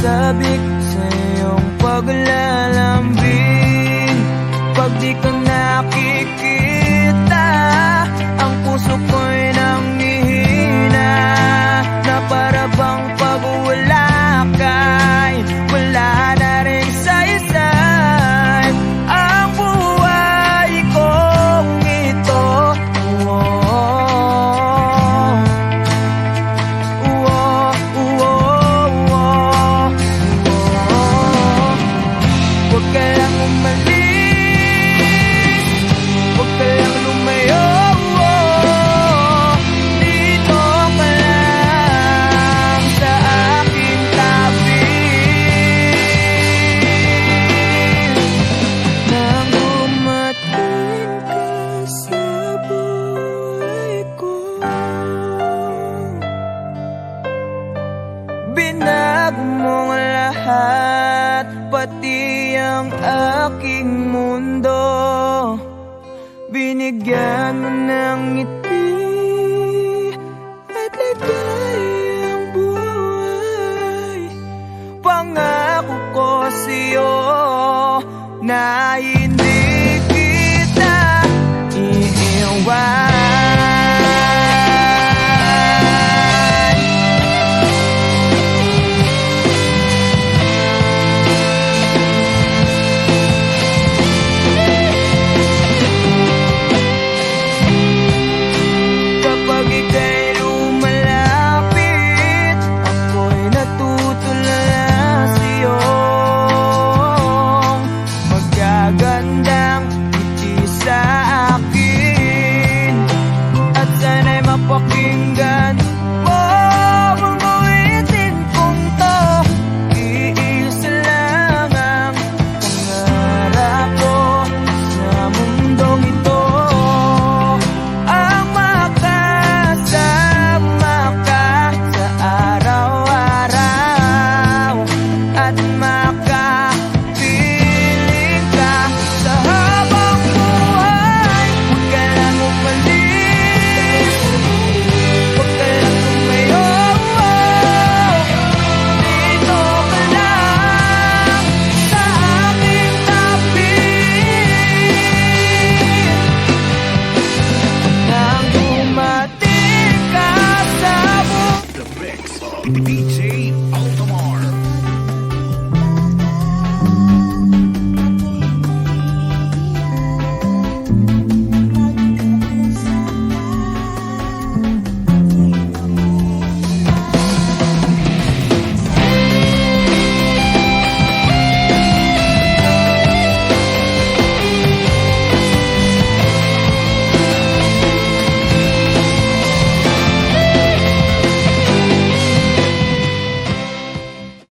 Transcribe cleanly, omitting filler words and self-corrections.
Sabik sa iyong paglalambing. Pag di ka nakikita, ang puso ko'y nanghihina, na para bang pag wala ka'y wala na rin saysay ang buhay kong ito. Huwag ka lang umalis, huwag ka lang lumayo. Dito ka lang sa aking tabi. Nang dumating ka sa buhay ko, binago mong lahat, pati ang aking mundo. Binigyan mo ng ngiti at ligayang buhay. Pangako ko sa'yo na